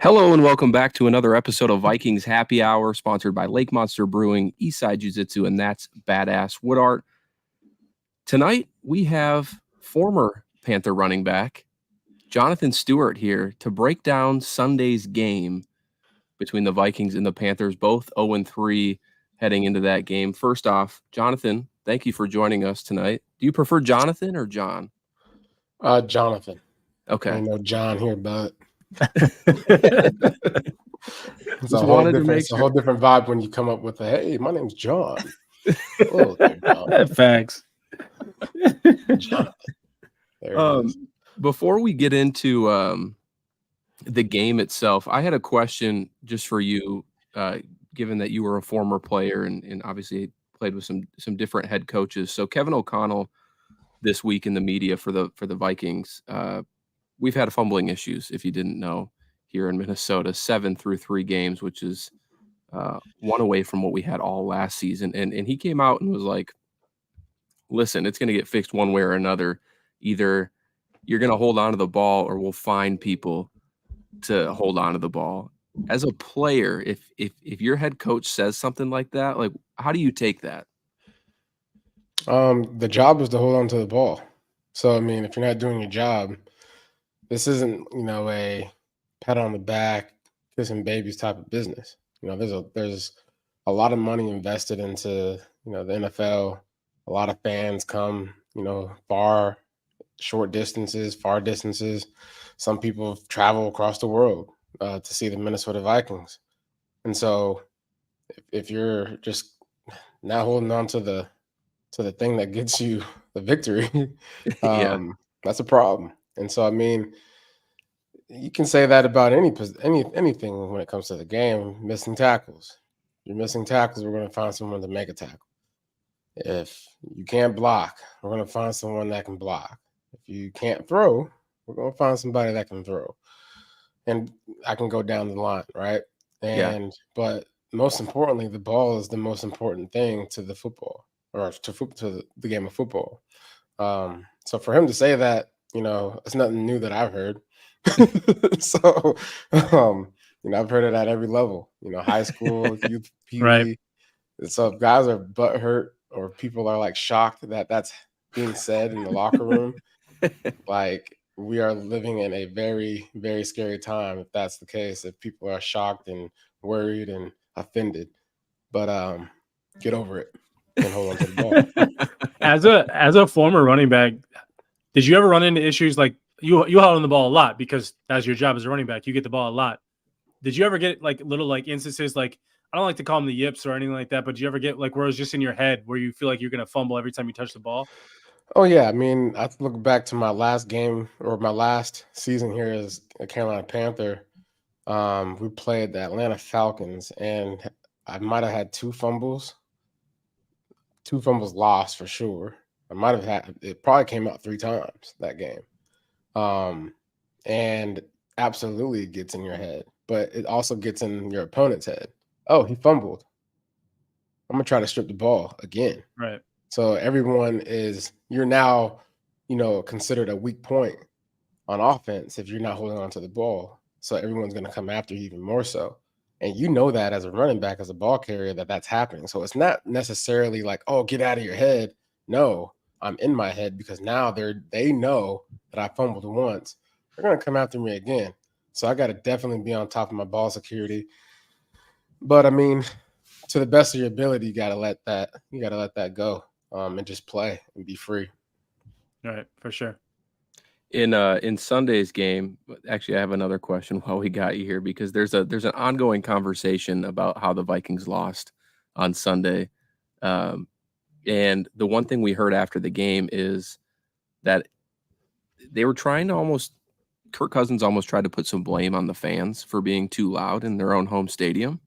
Hello and welcome back to another episode of Vikings Happy Hour, sponsored by Lake Monster Brewing, Eastside Jiu-Jitsu, and that's Badass Wood Art. Tonight, we have former Panther running back Jonathan Stewart here to break down Sunday's game between the Vikings and the Panthers, both 0-3 heading into that game. First off, Jonathan, thank you for joining us tonight. Do you prefer Jonathan or John? Jonathan. Okay. Ain't no John here, but it's Just a whole different vibe when you come up with hey, my name's John. Hello there, John. Facts. Jonathan. There it is. Before we get into the game itself, I had a question just for you, given that you were a former player and obviously played with some different head coaches. So Kevin O'Connell this week in the media for the Vikings, we've had fumbling issues, if you didn't know, here in Minnesota, 7 through 3 games, which is one away from what we had all last season. And he came out and was like, listen, it's going to get fixed one way or another. Either you're going to hold on to the ball or we'll find people to hold on to the ball. As a player, if your head coach says something like that, like, how do you take that? The job is to hold on to the ball. So, I mean, if you're not doing your job, this isn't, a pat on the back, kissing babies type of business. There's a lot of money invested into, the NFL. A lot of fans come, far distances. Some people travel across the world to see the Minnesota Vikings. And so if you're just not holding on to the thing that gets you the victory, that's a problem. And so, I mean, you can say that about anything when it comes to the game. Missing tackles. You're missing tackles, we're going to find someone to make a tackle. If you can't block, we're going to find someone that can block. If you can't throw, we're going to find somebody that can throw. And I can go down the line, right? But most importantly, the ball is the most important thing to the football, or to the game of football. So for him to say that, it's nothing new that I've heard. So, I've heard it at every level, high school, youth, PV. Right. So if guys are butthurt or people are like shocked that that's being said in the locker room, like, we are living in a very, very scary time if that's the case, if people are shocked and worried and offended. But get over it and hold on to the ball. As a former running back, did you ever run into issues like you held on the ball a lot because that's your job as a running back? You get the ball a lot. Did you ever get like little like instances, like, I don't like to call them the yips or anything like that, but did you ever get like where it's just in your head where you feel like you're going to fumble every time you touch the ball? Oh, yeah. I mean, I look back to my last game or my last season here as a Carolina Panther. We played the Atlanta Falcons, and I might have had 2 fumbles lost for sure. It probably came out 3 times that game. And absolutely it gets in your head, but it also gets in your opponent's head. Oh, he fumbled. I'm going to try to strip the ball again. Right. So you're now, considered a weak point on offense if you're not holding on to the ball. So everyone's going to come after you even more so. And that as a running back, as a ball carrier, that's happening. So it's not necessarily like, oh, get out of your head. No, I'm in my head because now they know that I fumbled once. They're going to come after me again. So I got to definitely be on top of my ball security. But I mean, to the best of your ability, you got to let that go and just play and be free. All right, for sure. In Sunday's game, actually, I have another question while we got you here, because there's an ongoing conversation about how the Vikings lost on Sunday. And the one thing we heard after the game is that they were trying to Kirk Cousins almost tried to put some blame on the fans for being too loud in their own home stadium.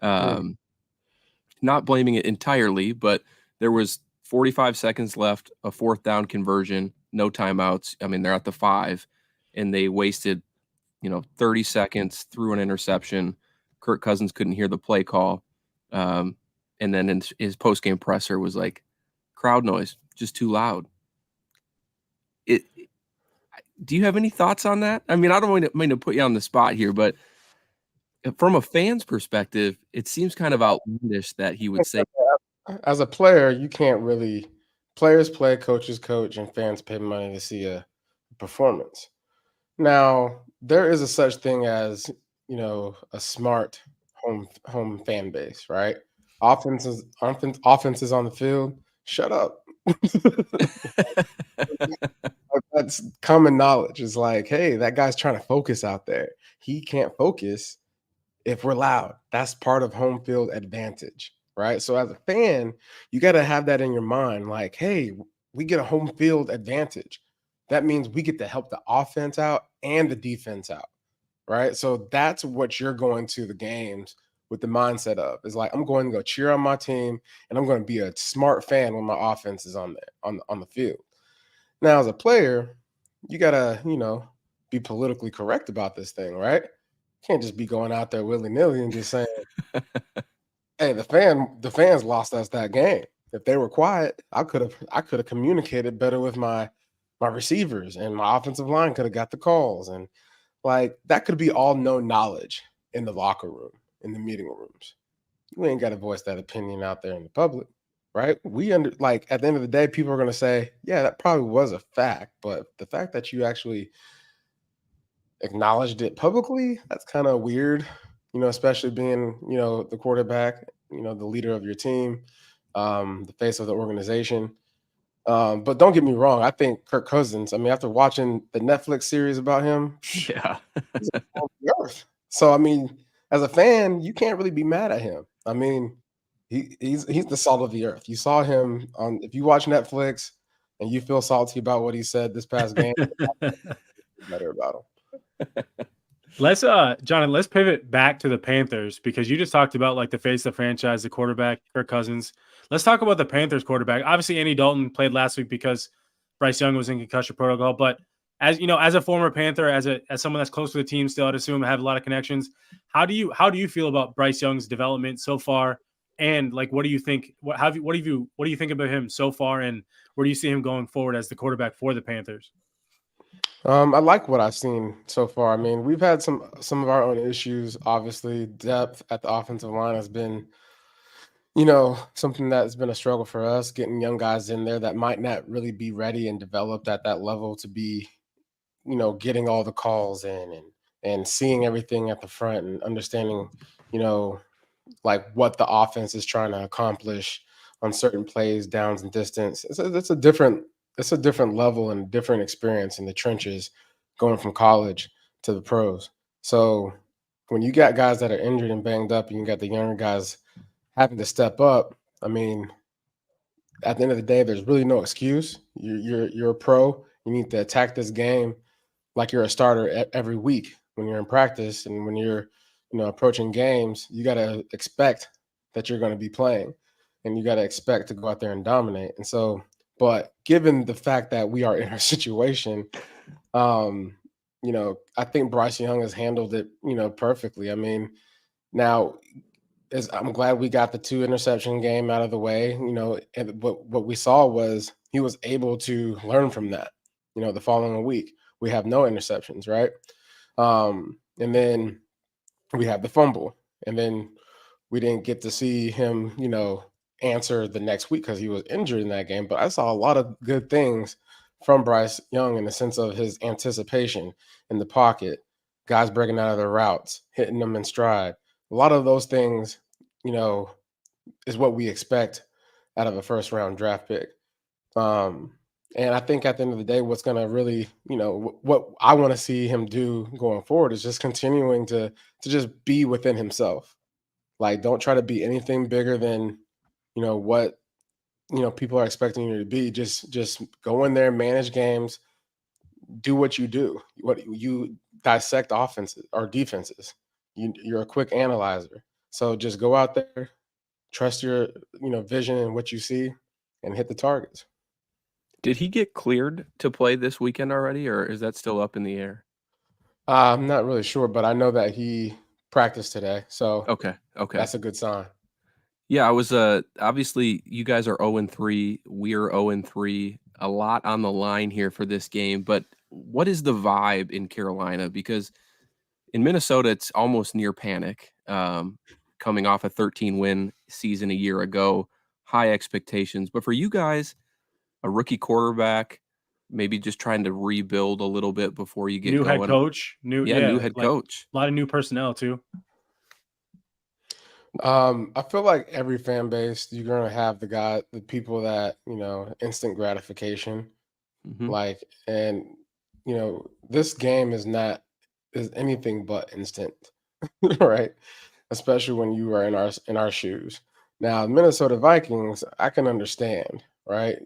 Not blaming it entirely, but there was 45 seconds left, a 4th down conversion, no timeouts. I mean, they're at the 5, and they wasted, 30 seconds, threw an interception. Kirk Cousins couldn't hear the play call. And then in his post-game presser was like, crowd noise, just too loud. Do you have any thoughts on that? I mean, I don't mean to put you on the spot here, but from a fan's perspective, it seems kind of outlandish that he would say. As a player, you can't really players play, coaches coach, and fans pay money to see a performance. Now, there is a such thing as, a smart home fan base, right? Offenses on the field, shut up. That's common knowledge. It's like, hey, that guy's trying to focus out there. He can't focus if we're loud. That's part of home field advantage, right? So as a fan, you got to have that in your mind like, hey, we get a home field advantage. That means we get to help the offense out and the defense out, right? So that's what you're going to the games with the mindset of. Is like, I'm going to go cheer on my team and I'm going to be a smart fan when my offense is on there on the field. Now, as a player, you got to, be politically correct about this thing, right? Can't just be going out there willy-nilly and just saying, hey, the fans lost us that game. If they were quiet, I could have communicated better with my receivers, and my offensive line could have got the calls. And like that could be all known knowledge in the locker room, in the meeting rooms. You ain't got to voice that opinion out there in the public, right? Like at the end of the day, people are gonna say, yeah, that probably was a fact, but the fact that you actually acknowledged it publicly, that's kind of weird, especially being, the quarterback, the leader of your team, the face of the organization. But don't get me wrong, I think Kirk Cousins, I mean, after watching the Netflix series about him, Yeah. he's on the earth. So, I mean, as a fan, you can't really be mad at him. I mean, he's the salt of the earth. You saw him on, if you watch Netflix and you feel salty about what he said this past game, better about him. Jonathan, let's pivot back to the Panthers because you just talked about like the face of the franchise, the quarterback, Kirk Cousins. Let's talk about the Panthers quarterback. Obviously, Andy Dalton played last week because Bryce Young was in concussion protocol. But as you know, as a former Panther, as someone that's close to the team, still I'd assume have a lot of connections. How do you feel about Bryce Young's development so far? And like, what do you think? What do you think about him so far? And where do you see him going forward as the quarterback for the Panthers? I like what I've seen so far. I mean, we've had some of our own issues. Obviously, depth at the offensive line has been, something that's been a struggle for us, getting young guys in there that might not really be ready and developed at that level to be, getting all the calls in and seeing everything at the front and understanding, like what the offense is trying to accomplish on certain plays, downs and distance. It's a different level and different experience in the trenches going from college to the pros. So when you got guys that are injured and banged up and you got the younger guys having to step up, I mean, at the end of the day, there's really no excuse. You're a pro. You need to attack this game like you're a starter every week when you're in practice and when you're, approaching games. You got to expect that you're going to be playing, and you got to expect to go out there and dominate. And so, but given the fact that we are in our situation, I think Bryce Young has handled it, perfectly. I mean, now I'm glad we got the 2 interception game out of the way, and what we saw was he was able to learn from that. The following week we have no interceptions, right? And then we have the fumble, and then we didn't get to see him, answer the next week because he was injured in that game. But I saw a lot of good things from Bryce Young in the sense of his anticipation in the pocket, guys breaking out of their routes, hitting them in stride. A lot of those things, is what we expect out of a first round draft pick. And I think at the end of the day, what's going to really, what I want to see him do going forward is just continuing to just be within himself. Like, don't try to be anything bigger than, what, people are expecting you to be. Just go in there, manage games, do what you do. What you dissect offenses or defenses. You're a quick analyzer. So just go out there, trust your, vision and what you see, and hit the targets. Did he get cleared to play this weekend already, or is that still up in the air? I'm not really sure, but I know that he practiced today, so Okay. that's a good sign. Yeah, I was obviously you guys are 0-3, we're 0-3, a lot on the line here for this game, but what is the vibe in Carolina? Because in Minnesota, it's almost near panic. Coming off a 13-win season a year ago, high expectations. But for you guys, a rookie quarterback, maybe just trying to rebuild a little bit before you get New head going. coach, New head like coach. a lot of new personnel too. I feel like every fan base, you're gonna have the people that, instant gratification. Mhm. Like, and this game is anything but instant, right? Especially when you are in our shoes. Now, the Minnesota Vikings, I can understand, right?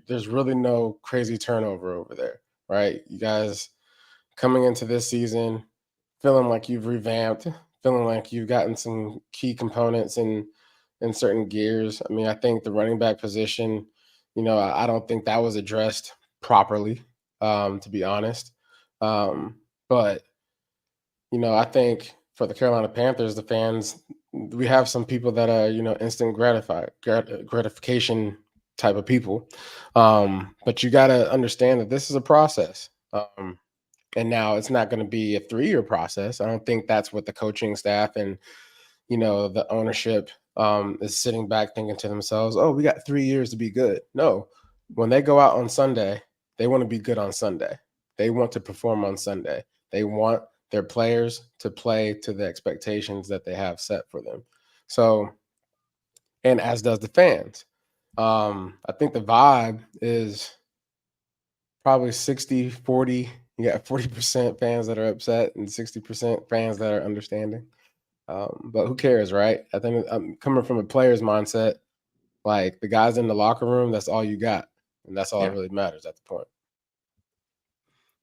There's really no crazy turnover over there, right? You guys coming into this season feeling like you've revamped, feeling like you've gotten some key components in certain gears. I mean, I think the running back position, I don't think that was addressed properly, to be honest. But I think for the Carolina Panthers, the fans, we have some people that are, instant gratification type of people. But you got to understand that this is a process. And now it's not going to be a 3-year process. I don't think that's what the coaching staff and, the ownership is sitting back thinking to themselves, oh, we got 3 years to be good. No, when they go out on Sunday, they want to be good on Sunday. They want to perform on Sunday. They want their players to play to the expectations that they have set for them. So, and as does the fans. I think the vibe is probably 60-40. You got 40% fans that are upset and 60% fans that are understanding. But who cares, right? I think I'm coming from a player's mindset. Like the guys in the locker room, that's all you got, and that's all that Yeah. really matters at the point.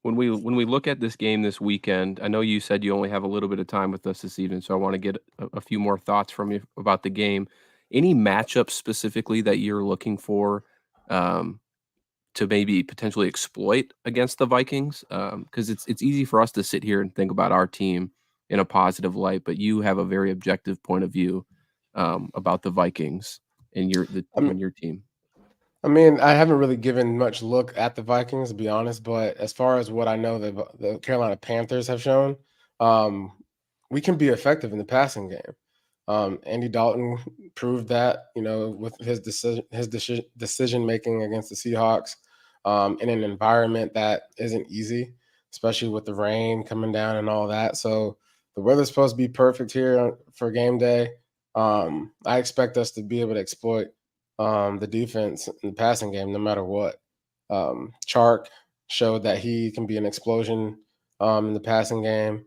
When we look at this game this weekend, I know you said you only have a little bit of time with us this evening, so I want to get a few more thoughts from you about the game. Any matchups specifically that you're looking for to maybe potentially exploit against the Vikings? Because it's easy for us to sit here and think about our team in a positive light, but you have a very objective point of view about the Vikings and I mean, your team. I haven't really given much look at the Vikings, to be honest. But as far as what I know, the Carolina Panthers have shown, um, we can be effective in the passing game. Andy Dalton proved that, with his decision making against the Seahawks, in an environment that isn't easy, especially with the rain coming down and all that. So the weather's supposed to be perfect here for game day. I expect us to be able to exploit the defense in the passing game no matter what. Chark showed that he can be an explosion in the passing game.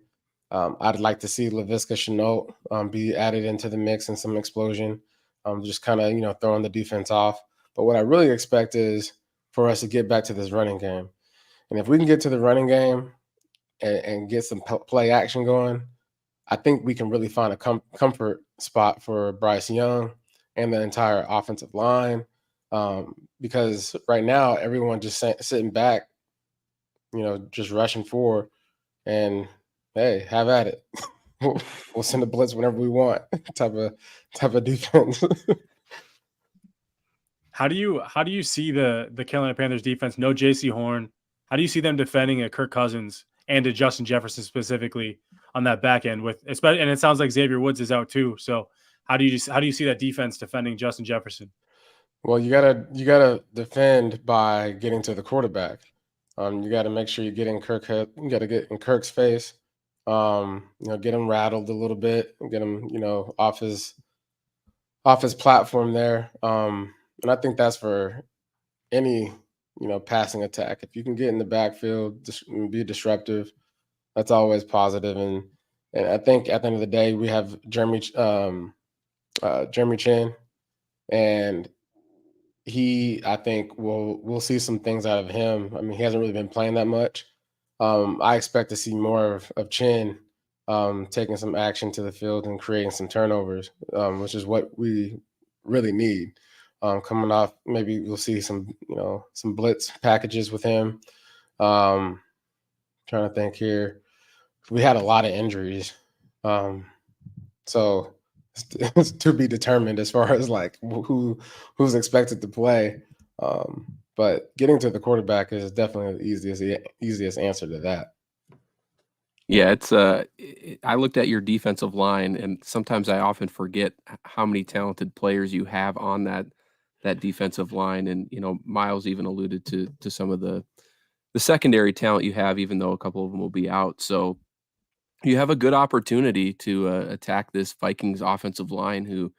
I'd like to see Laviska Shenault be added into the mix and some explosion, just kind of, throwing the defense off. But what I really expect is for us to get back to this running game. And if we can get to the running game and get some play action going, I think we can really find a comfort spot for Bryce Young and the entire offensive line. Because right now, everyone just sitting back, just rushing forward. And hey, have at it. We'll send a blitz whenever we want. type of defense. How do you see the Carolina Panthers defense? No J.C. Horn. How do you see them defending a Kirk Cousins and a Justin Jefferson specifically on that back end? And it sounds like Xavier Woods is out too. So how do you see that defense defending Justin Jefferson? Well, you gotta defend by getting to the quarterback. You got to make sure you get in You got to get in Kirk's face. Get him rattled a little bit, get him, off his platform there. And I think that's for any, passing attack. If you can get in the backfield, be disruptive, that's always positive. And I think at the end of the day, we have Jeremy Chin, and I think we'll see some things out of him. I mean, he hasn't really been playing that much. I expect to see more of Chin taking some action to the field and creating some turnovers, which is what we really need. Coming off, maybe we'll see some blitz packages with him. Trying to think here. We had a lot of injuries. So it's to be determined as far as like who's expected to play. But getting to the quarterback is definitely the easiest answer to that. Yeah, it's I looked at your defensive line, and sometimes I often forget how many talented players you have on that defensive line. And Miles even alluded to some of the secondary talent you have, even though a couple of them will be out. So you have a good opportunity to attack this Vikings offensive line, who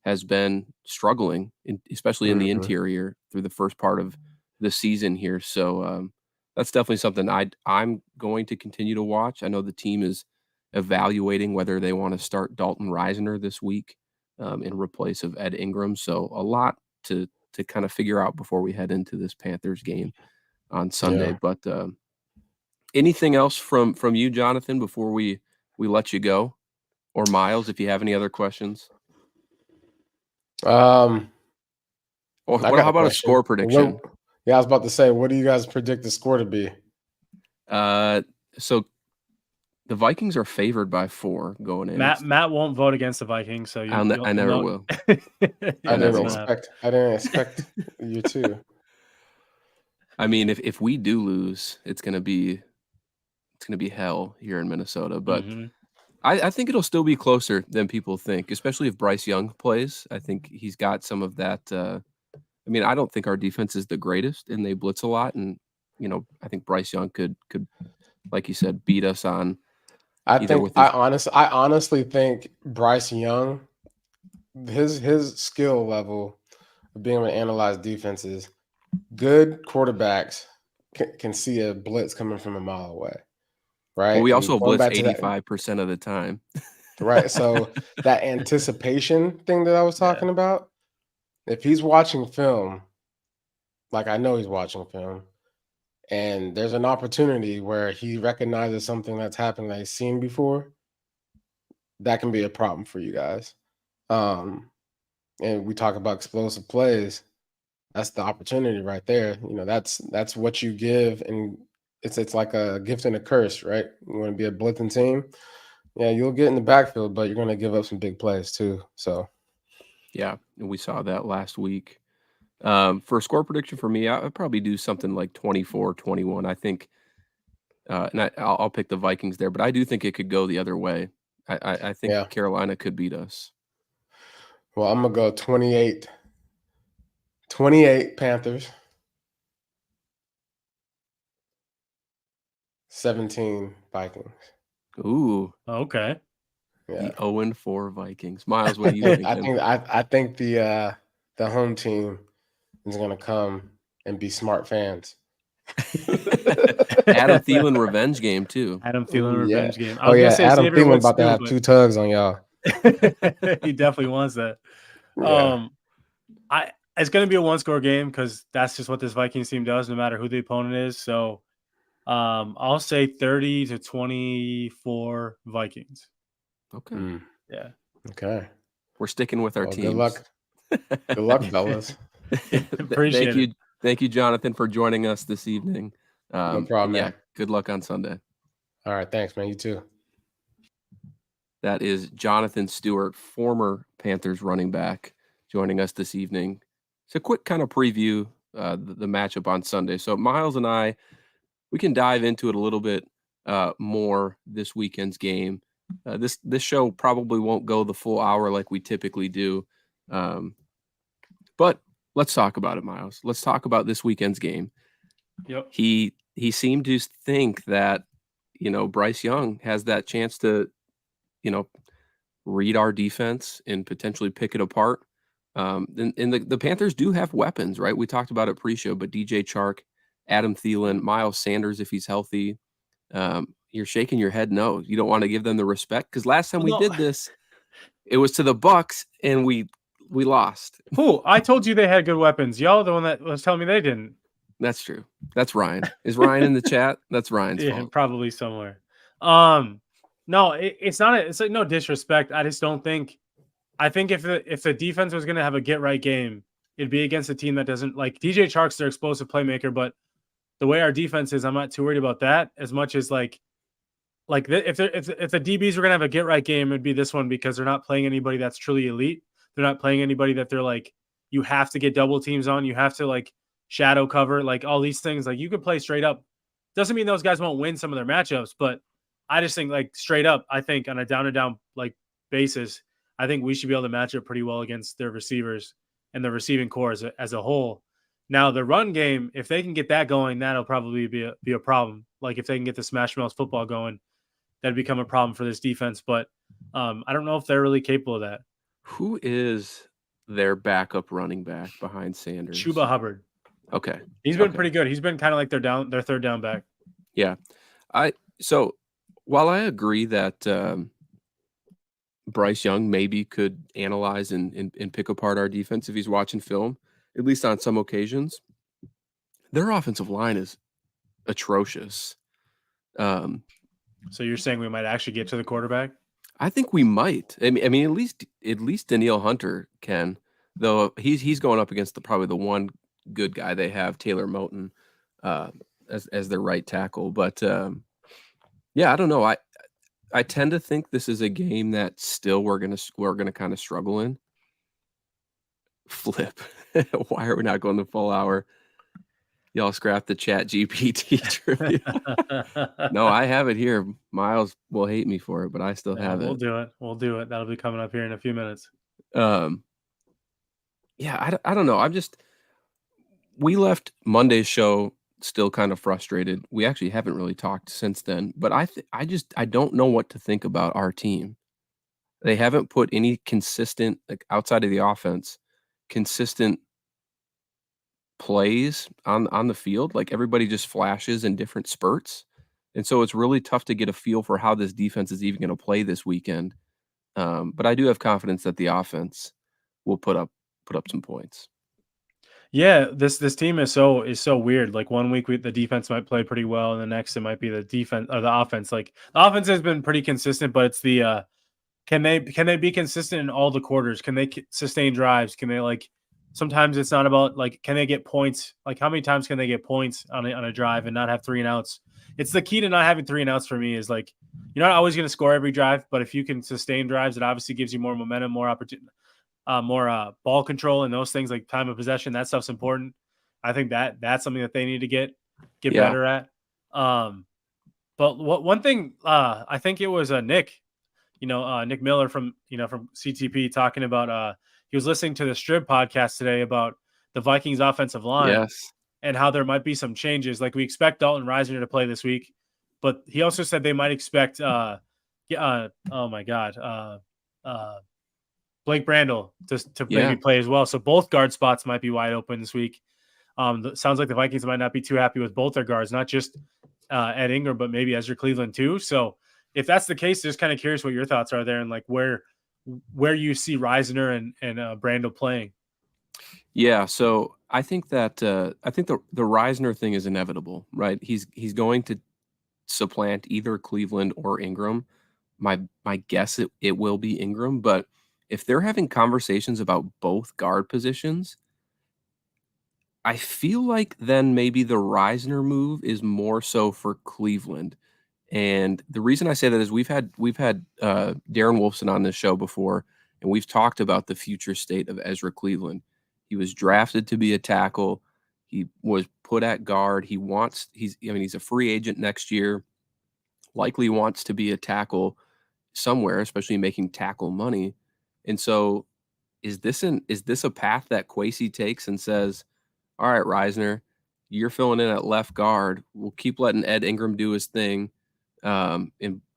has been struggling, especially in the Mhm. interior through the first part of the season here. So that's definitely something I'm going to continue to watch. I know the team is evaluating whether they want to start Dalton Reisner this week in replace of Ed Ingram. So a lot to kind of figure out before we head into this Panthers game on Sunday. Yeah. But anything else from you, Jonathan, before we let you go, or Miles, if you have any other questions? Um, Or I what? got How a about a question. score prediction? Yeah, I was about to say, what do you guys predict the score to be? So the Vikings are favored by 4 going in. Matt won't vote against the Vikings, so I you'll never know. will. Yeah, I never that's will. gonna happen. I didn't expect you to. I mean, if we do lose, it's gonna be hell here in Minnesota. But Mhm. I think it'll still be closer than people think, especially if Bryce Young plays. I think he's got some of that. I mean, I don't think our defense is the greatest, and they blitz a lot. And I think Bryce Young could, like you said, beat us on either with his. I honestly think Bryce Young, his skill level of being able to analyze defenses, good quarterbacks can see a blitz coming from a mile away, Well, right? we And also going blitz back to that, 85% of the time. right? So that anticipation thing that I was Yeah. talking about, if he's watching film, like I know he's watching film, and there's an opportunity where he recognizes something that's happened that he's seen before, that can be a problem for you guys. Um, and we talk about explosive plays. That's the opportunity right there. That's what you give, and it's like a gift and a curse, right? You want to be a blitzing team, yeah, you'll get in the backfield, but you're going to give up some big plays too. So Yeah, and we saw that last week. For a score prediction for me, I'd probably do something like 24-21. I think, and I'll pick the Vikings there, but I do think it could go the other way. I think yeah, Carolina could beat us. well, I'm gonna go 28 Panthers, 17 Vikings. Ooh, Okay. Yeah, the 0-4 Vikings. Miles, what are you I thinking? think I think the home team is gonna come and be smart fans. Adam Thielen revenge game too. Adam Thielen Ooh, yeah. revenge game. I Oh was gonna yeah, say Adam Xavier Thielen Woods about to too, have 2 tugs on y'all. but he definitely wants that. Yeah. It's gonna be a 1-score game because that's just what this Vikings team does, no matter who the opponent is. So I'll say 30-24 Vikings. Okay, Yeah. Okay. we're sticking with our Well, good teams. luck. Good luck, fellas. Appreciate Thank you, thank you, Jonathan, for joining us this evening. No problem, And yeah, man. good luck on Sunday. All right, thanks, man. You too. That is Jonathan Stewart, former Panthers running back, joining us this evening. It's a quick kind of preview the matchup on Sunday. So Miles and I, we can dive into it a little bit more this weekend's game. This show probably won't go the full hour like we typically do, but let's talk about it, Miles. Let's talk about this weekend's game. Yep. He seemed to think that Bryce Young has that chance to read our defense and potentially pick it apart. And the Panthers do have weapons, right? We talked about it pre-show, but DJ Chark, Adam Thielen, Miles Sanders, if he's healthy. You're shaking your head no. You don't want to give them the respect, because last time we No. did this, it was to the Bucks and we lost. Who? I told you they had good weapons. Y'all the one that was telling me they didn't. That's true. That's Ryan. Is Ryan in the chat? That's Ryan's Yeah, fault. probably somewhere. No, it's not. It's like no disrespect. I just don't think. I think if the defense was going to have a get right game, it'd be against a team that doesn't like DJ Chark's their explosive playmaker. But the way our defense is, I'm not too worried about that as much as if the DBs were going to have a get right game, it'd be this one, because they're not playing anybody that's truly elite. They're not playing anybody that they're like, you have to get double teams on. You have to like shadow cover, like all these things. Like you could play straight up. Doesn't mean those guys won't win some of their matchups, but I just think like straight up, I think on a down and down like basis, I think we should be able to match up pretty well against their receivers and the receiving core as a whole. Now the run game, if they can get that going, that'll probably be a problem. Like if they can get the Smash Mouth football going, that'd become a problem for this defense. But I don't know if they're really capable of that. Who is their backup running back behind Sanders? Chuba Hubbard. Okay. He's been pretty good. He's been kind of like their third down back. Yeah. So while I agree that Bryce Young maybe could analyze and pick apart our defense if he's watching film, at least on some occasions, their offensive line is atrocious. So you're saying we might actually get to the quarterback? I think we might. I mean, at least Danielle Hunter can, though he's going up against probably the one good guy they have, Taylor Moton, as their right tackle. But yeah, I don't know. I tend to think this is a game that still we're gonna kind of struggle in. Flip. Why are we not going the full hour? Y'all scrap the chat GPT trivia. No, I have it here. Miles will hate me for it, but I still have it. We'll do it. That'll be coming up here in a few minutes. Yeah, I don't know. We left Monday's show still kind of frustrated. We actually haven't really talked since then, but I don't know what to think about our team. They haven't put any consistent, like outside of the offense, consistent plays on the field. Like everybody just flashes in different spurts. And so it's really tough to get a feel for how this defense is even going to play this weekend. But I do have confidence that the offense will put up some points. Yeah, this team is so weird. Like one week the defense might play pretty well, and the next it might be the defense or the offense. Like the offense has been pretty consistent, but it's the can they be consistent in all the quarters? Can they sustain drives? Can they like sometimes it's not about like can they get points? Like how many times can they get points on a drive and not have 3 and outs? It's the key to not having 3 and outs for me is like you're not always going to score every drive, but if you can sustain drives, it obviously gives you more momentum, more opportunity. More ball control and those things like time of possession. That stuff's important. I think that's something that they need to get better at. But one thing I think it was Nick, Nick Miller from CTP talking about he was listening to the Strib podcast today about the Vikings offensive line and how there might be some changes. Like we expect Dalton Risner to play this week, but he also said they might expect Blake Brandel to maybe play as well. So both guard spots might be wide open this week. Sounds like the Vikings might not be too happy with both their guards, not just Ed Ingram, but maybe Ezra Cleveland too. So if that's the case, just kind of curious what your thoughts are there and like where you see Risner and Brandel playing. Yeah, so I think that the Risner thing is inevitable, right? He's going to supplant either Cleveland or Ingram. My guess it will be Ingram, but if they're having conversations about both guard positions, I feel like then maybe the Risner move is more so for Cleveland. And the reason I say that is we've had Darren Wolfson on this show before, and we've talked about the future state of Ezra Cleveland. He was drafted to be a tackle. He was put at guard. He's a free agent next year. Likely wants to be a tackle somewhere, especially making tackle money. And so is this a path that Kwesi takes and says, all right, Risner, you're filling in at left guard. We'll keep letting Ed Ingram do his thing. And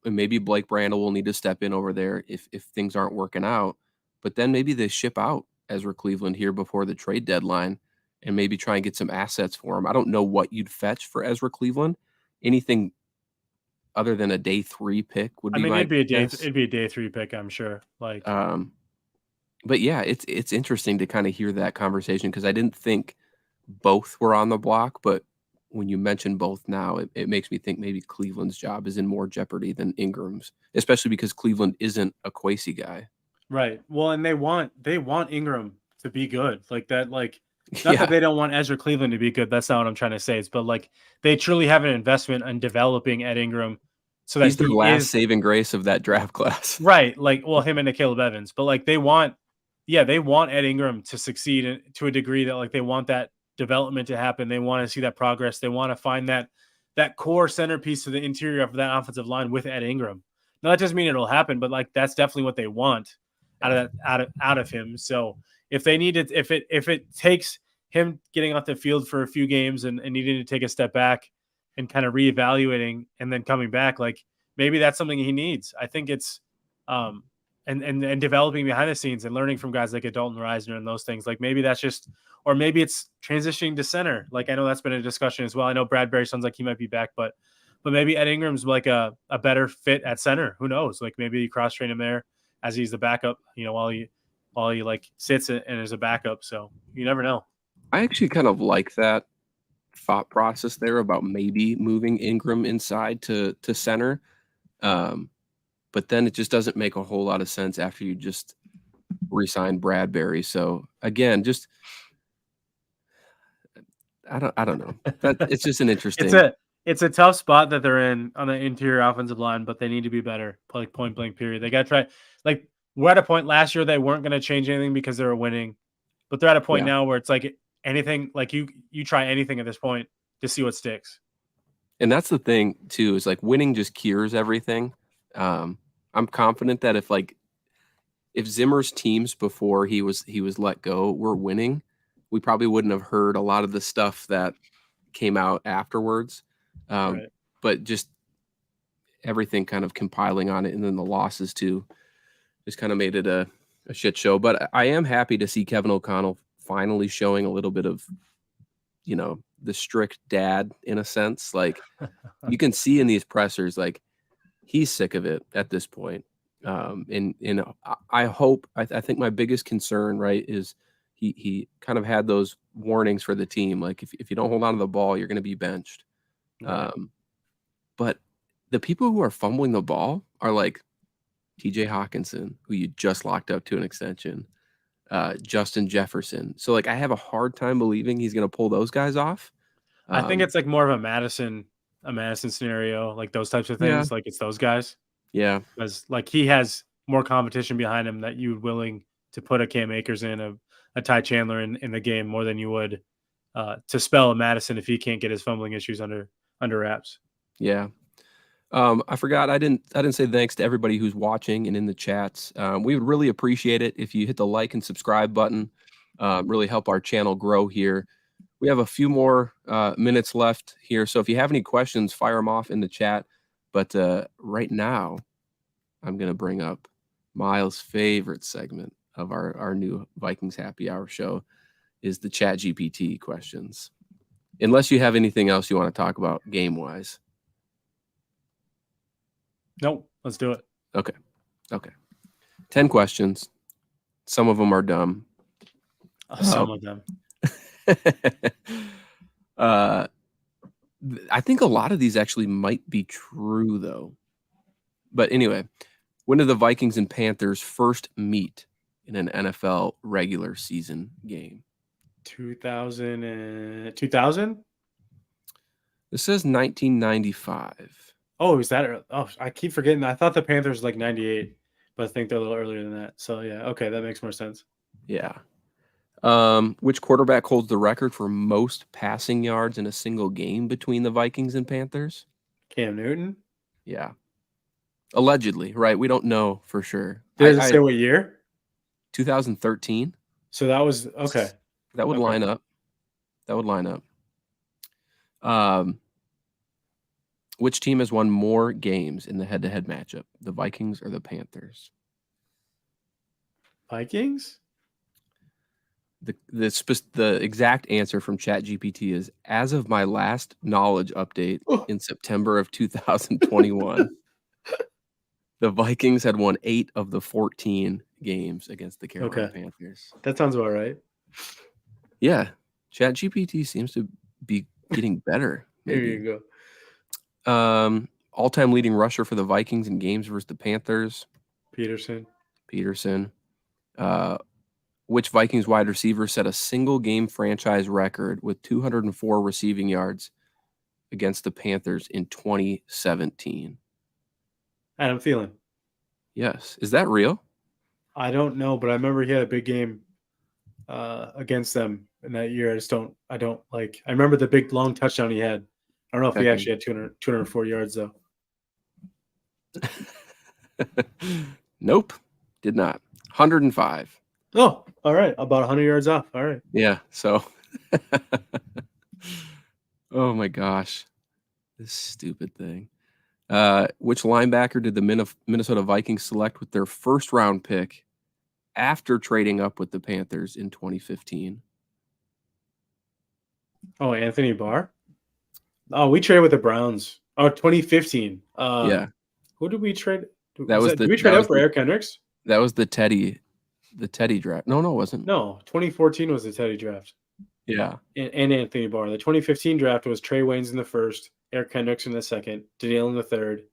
maybe Blake Brandel will need to step in over there if things aren't working out. But then maybe they ship out Ezra Cleveland here before the trade deadline and maybe try and get some assets for him. I don't know what you'd fetch for Ezra Cleveland. Anything other than a day 3 pick would be it'd be a day 3 pick, I'm sure. Like but yeah, it's interesting to kind of hear that conversation because I didn't think both were on the block, but when you mention both now, it makes me think maybe Cleveland's job is in more jeopardy than Ingram's, especially because Cleveland isn't a Kwesi guy. Right. Well, and they want Ingram to be good. Like that, like not that they don't want Ezra Cleveland to be good. That's not what I'm trying to say. It's but like they truly have an investment in developing Ed Ingram so that he's the last saving grace of that draft class. Right. Like, well, him and Caleb Evans. But like they want Ed Ingram to succeed to a degree that like they want that development to happen. They want to see that progress. They want to find that that core centerpiece to the interior of that offensive line with Ed Ingram. Now that doesn't mean it'll happen, but like that's definitely what they want out of him. So if they need it, if it takes him getting off the field for a few games and needing to take a step back and kind of reevaluating and then coming back, like maybe that's something he needs. I think it's and developing behind the scenes and learning from guys like a Dalton Reisner and those things. Like maybe that's just, or maybe it's transitioning to center. Like I know that's been a discussion as well. I know Bradbury sounds like he might be back, but maybe Ed Ingram's like a better fit at center. Who knows? Like maybe you cross train him there as he's the backup, while he like sits and is a backup. So you never know. I actually kind of like that thought process there about maybe moving Ingram inside to center. But then it just doesn't make a whole lot of sense after you just re-sign Bradbury. So again, just I don't know. It's just an interesting. It's a tough spot that they're in on the interior offensive line, but they need to be better. Like point blank period. They got to try. Like we're at a point last year they weren't going to change anything because they were winning, but they're at a point now where it's like anything. Like you try anything at this point to see what sticks. And that's the thing too, is like winning just cures everything. I'm confident that if Zimmer's teams before he was let go were winning, we probably wouldn't have heard a lot of the stuff that came out afterwards. Right. But just everything kind of compiling on it, and then the losses too, just kind of made it a shit show. But I am happy to see Kevin O'Connell finally showing a little bit of, the strict dad in a sense. Like you can see in these pressers, like he's sick of it at this point. And I hope, I think my biggest concern, right, is he kind of had those warnings for the team. Like if you don't hold on to the ball, you're going to be benched. Right. But the people who are fumbling the ball are like TJ Hawkinson, who you just locked up to an extension, Justin Jefferson. So like I have a hard time believing he's going to pull those guys off. I think it's like more of a Madison scenario, like those types of things. Like it's those guys. Yeah. Because like he has more competition behind him that you're willing to put a Cam Akers in, a Ty Chandler in the game more than you would to spell a Madison if he can't get his fumbling issues under wraps. Yeah. I forgot. I didn't say thanks to everybody who's watching and in the chats. We would really appreciate it if you hit the like and subscribe button. Really help our channel grow here. We have a few more minutes left here, so if you have any questions, fire them off in the chat. But right now, I'm going to bring up Miles' favorite segment of our new Vikings Happy Hour show is the Chat GPT questions. Unless you have anything else you want to talk about game-wise. Nope, let's do it. Okay. 10 questions. Some of them are dumb. Some of them. I think a lot of these actually might be true, though. But anyway, when did the Vikings and Panthers first meet in an NFL regular season game? 2000? This says 1995. Oh, is that early? Oh, I keep forgetting. I thought the Panthers like 98, but I think they're a little earlier than that. So yeah, okay, that makes more sense. Yeah. Which quarterback holds the record for most passing yards in a single game between the Vikings and Panthers? Cam Newton? Yeah. Allegedly, right? We don't know for sure. Did it say what year? 2013. So that was okay. That would line up. Which team has won more games in the head-to-head matchup, the Vikings or the Panthers? Vikings? The exact answer from ChatGPT is, as of my last knowledge update in September of 2021, the Vikings had won 8 of the 14 games against the Carolina Panthers. That sounds about right. Yeah. ChatGPT seems to be getting better. There you go. All-time leading rusher for the Vikings in games versus the Panthers. Peterson. Which Vikings wide receiver set a single game franchise record with 204 receiving yards against the Panthers in 2017? Adam Thielen. Yes. Is that real? I don't know, but I remember he had a big game against them in that year. I remember the big long touchdown he had I don't know if he Checking. actually had 204 yards, though. Nope, did not. 105. Oh, all right. About 100 yards off. All right. Yeah, so. Oh, my gosh. This stupid thing. Which linebacker did the Minnesota Vikings select with their first-round pick after trading up with the Panthers in 2015? Oh, Anthony Barr? Oh, we traded with the Browns. Oh, 2015. Yeah. Who did we trade? Did we trade up for Eric Hendricks? That was the Teddy draft. No, it wasn't. No, 2014 was the Teddy draft. Yeah. And Anthony Barr. The 2015 draft was Trey Waynes in the first, Eric Hendricks in the second, Danielle in the third,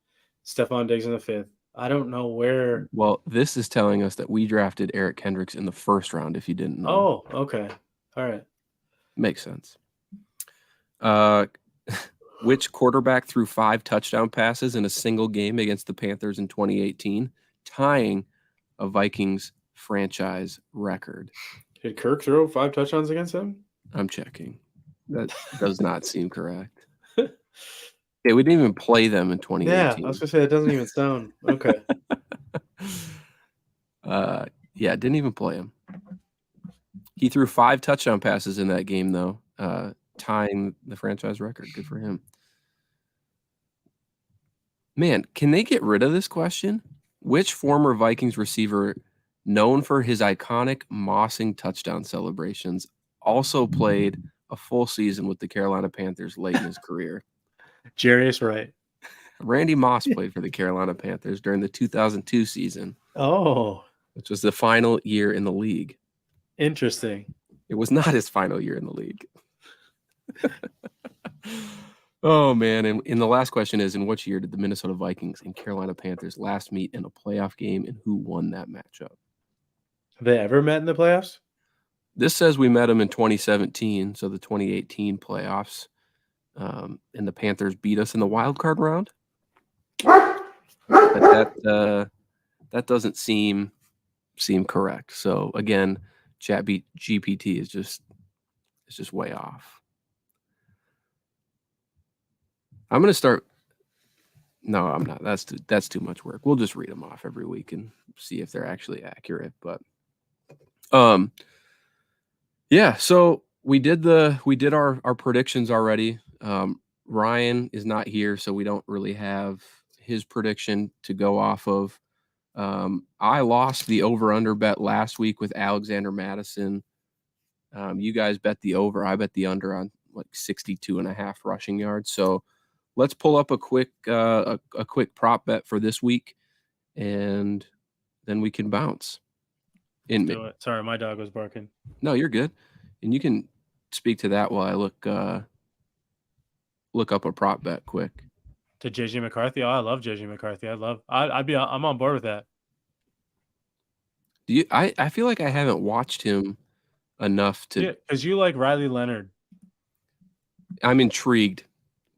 Stephon Diggs in the fifth. I don't know where. Well, this is telling us that we drafted Eric Hendricks in the first round, if you didn't know. Oh, okay. All right. Makes sense. Which quarterback threw 5 touchdown passes in a single game against the Panthers in 2018, tying a Vikings franchise record? Did Kirk throw 5 touchdowns against him? I'm checking. That does not seem correct. Yeah, we didn't even play them in 2018. Yeah, I was gonna say that doesn't even sound okay. Yeah, didn't even play him. He threw 5 touchdown passes in that game, though, tying the franchise record. Good for him. Man, can they get rid of this question? Which former Vikings receiver, known for his iconic mossing touchdown celebrations, also played a full season with the Carolina Panthers late in his career? Jarius Wright. Randy Moss played for the Carolina Panthers during the 2002 season. Oh, which was the final year in the league. Interesting. It was not his final year in the league. Oh, man. And the last question is, in which year did the Minnesota Vikings and Carolina Panthers last meet in a playoff game, and who won that matchup? Have they ever met in the playoffs? This says we met them in 2017, so the 2018 playoffs. And the Panthers beat us in the wild card round. But that doesn't seem correct. So again, GPT is just way off. I'm going to start. No, I'm not. That's too much work. We'll just read them off every week and see if they're actually accurate. But yeah, so we did our predictions already. Ryan is not here, so we don't really have his prediction to go off of. I lost the over-under bet last week with Alexander Madison. You guys bet the over. I bet the under on like 62.5 rushing yards. So let's pull up a quick prop bet for this week, and then we can bounce. Do it. Sorry, my dog was barking. No, you're good. And you can speak to that while I look up a prop bet quick. To JJ McCarthy? Oh, I love JJ McCarthy. I'm on board with that. I feel like I haven't watched him enough to. Yeah, because you like Riley Leonard. I'm intrigued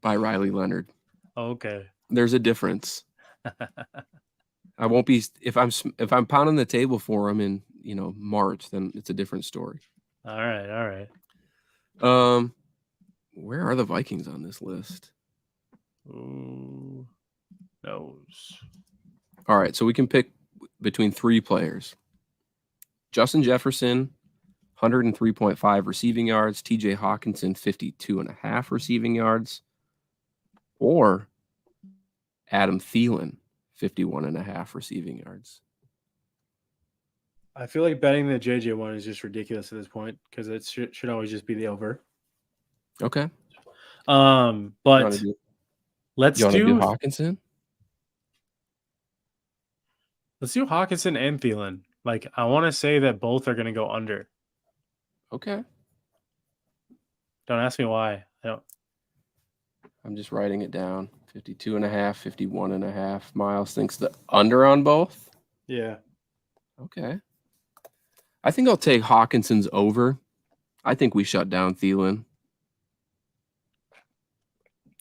by Riley Leonard. Oh, okay. There's a difference. I won't be if I'm pounding the table for him in March, then it's a different story. All right. Where are the Vikings on this list? Ooh, knows. All right, so we can pick between 3 players. Justin Jefferson, 103.5 receiving yards. TJ Hawkinson, 52.5 receiving yards. Or Adam Thielen, 51.5 receiving yards. I feel like betting the JJ one is just ridiculous at this point because it should always just be the over. Okay. But let's do Hawkinson. Let's do Hawkinson and Thielen. Like, I want to say that both are going to go under. Okay. Don't ask me why. I'm just writing it down. 52.5, 51.5. Miles thinks the under on both. Yeah. Okay. I think I'll take Hawkinson's over. I think we shut down Thielen.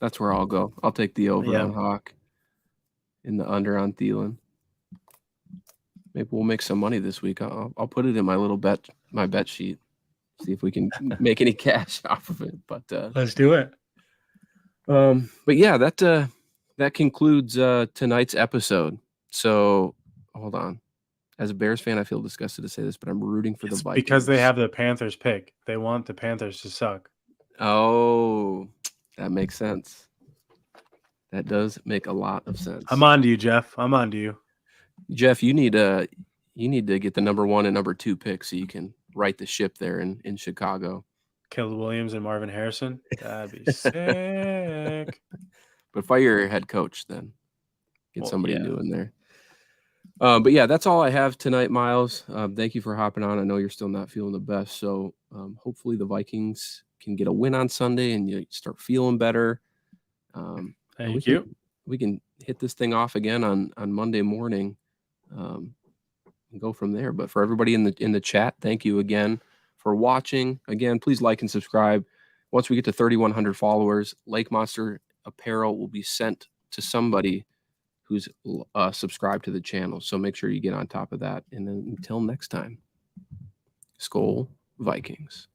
That's where I'll go. I'll take the over on Hawk and the under on Thielen. Maybe we'll make some money this week. I'll put it in my bet sheet. See if we can make any cash off of it. But let's do it. But yeah, that concludes tonight's episode. So hold on. As a Bears fan, I feel disgusted to say this, but I'm rooting for the Vikings because they have the Panthers pick. They want the Panthers to suck. Oh, that makes sense. That does make a lot of sense. I'm on to you, Jeff. I'm on to you. Jeff, you need to get the number 1 and number 2 pick so you can right the ship there in Chicago. Caleb Williams and Marvin Harrison. That'd be sick. But fire your head coach then. Get somebody yeah. new in there. But yeah, that's all I have tonight, Miles. Thank you for hopping on. I know you're still not feeling the best. So hopefully the Vikings can get a win on Sunday and you start feeling better. Thank you. We can hit this thing off again on Monday morning and go from there. But for everybody in the chat, thank you again for watching. Again, please like and subscribe. Once we get to 3,100 followers, Lake Monster apparel will be sent to somebody who's subscribed to the channel. So make sure you get on top of that. And then until next time, Skol Vikings.